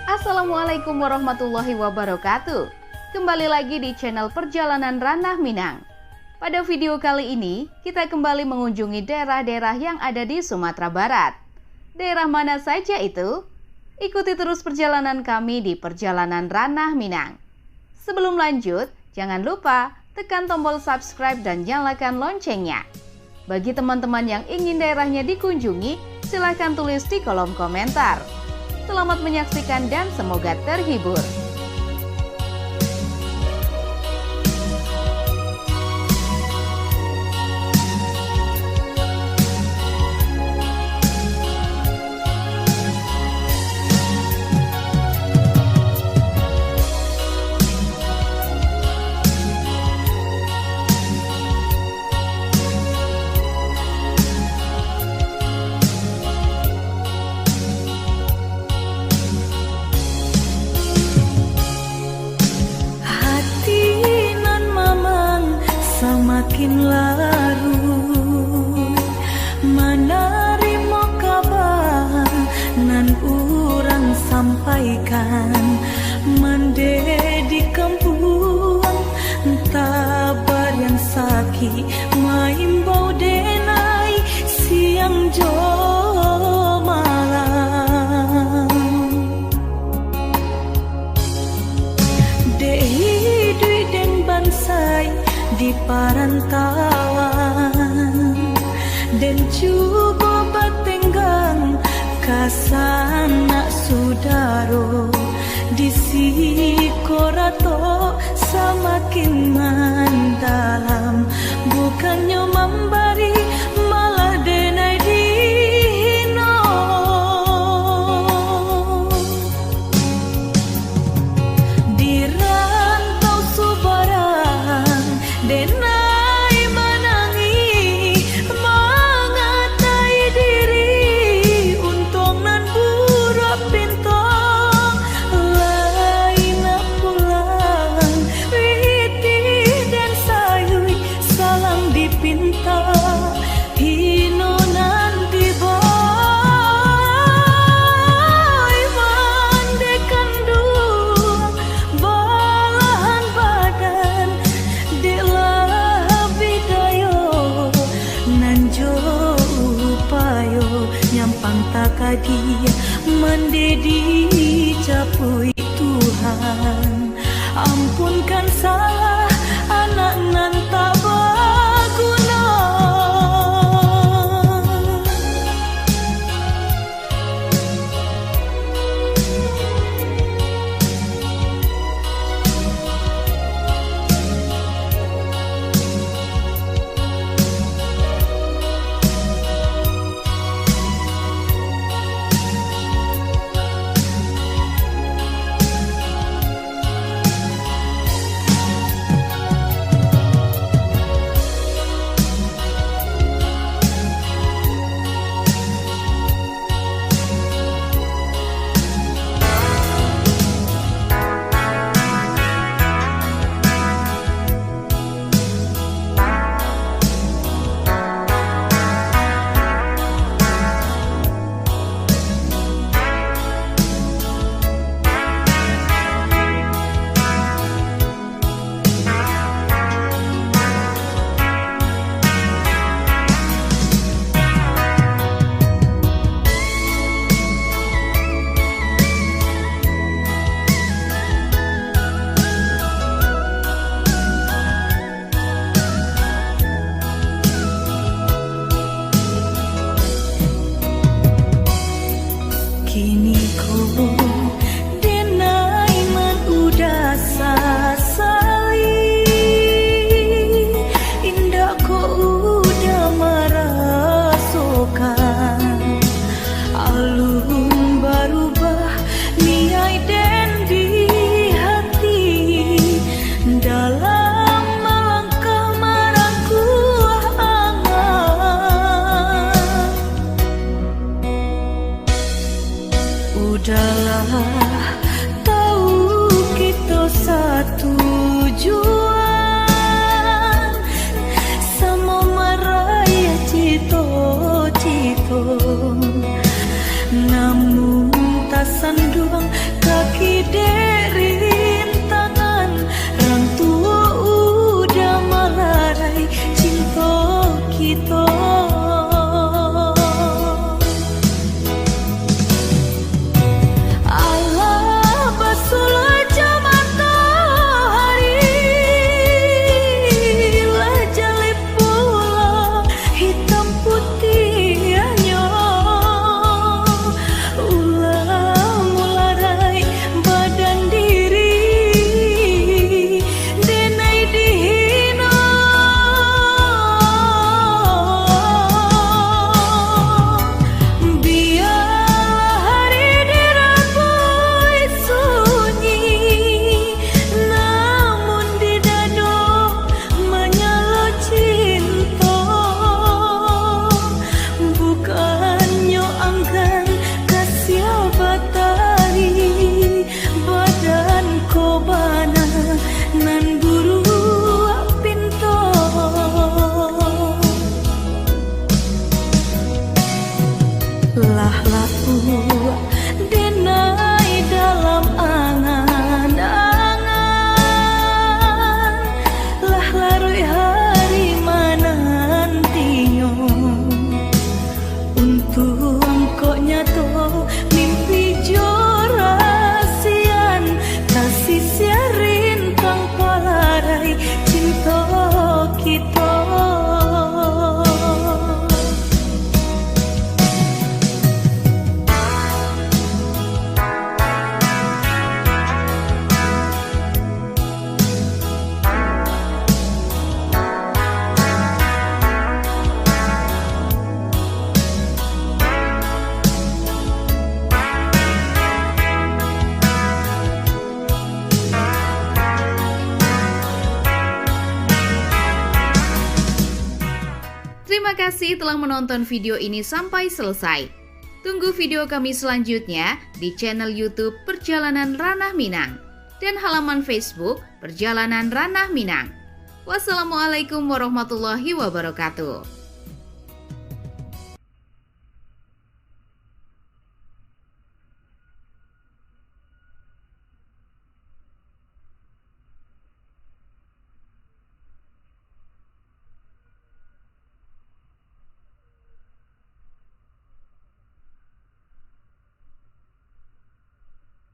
Assalamualaikum warahmatullahi wabarakatuh. Kembali lagi di channel Perjalanan Ranah Minang. Pada video kali ini, kita kembali mengunjungi daerah-daerah yang ada di Sumatera Barat. Daerah mana saja itu? Ikuti terus perjalanan kami di Perjalanan Ranah Minang. Sebelum lanjut, jangan lupa tekan tombol subscribe dan nyalakan loncengnya. Bagi teman-teman yang ingin daerahnya dikunjungi, silahkan tulis di kolom komentar. Selamat menyaksikan dan semoga terhibur. Semakin larut menerima kabar nan urang sampaikan mande di kampung tabar yang sakit maimbau denai siang jo malam dehi dui den bansai di parantauan dan juga batenggang kasana sudaro di sikorato semakin mendalam bukannya memberi malah denai dihino di rantau subarang denai menangi mengatai diri untung nan burak pinto lain pulang witih dan sayui salam dipinta hino nan diboy mandekan dua balahan badan nyampang takadia mendedi capui Tuhan ampunkan salah anak nan tak berguna. Kini ku denai man udah sasali indah ku udah merasakan alun berubah niai den di hati dalam melangkah marahku angan udahlah tahu kita satu tujuan sama maraya cito-cito namun tak sanduang Terima kasih telah menonton video ini sampai selesai. Tunggu video kami selanjutnya di channel YouTube Perjalanan Ranah Minang dan halaman Facebook Perjalanan Ranah Minang. Wassalamualaikum warahmatullahi wabarakatuh.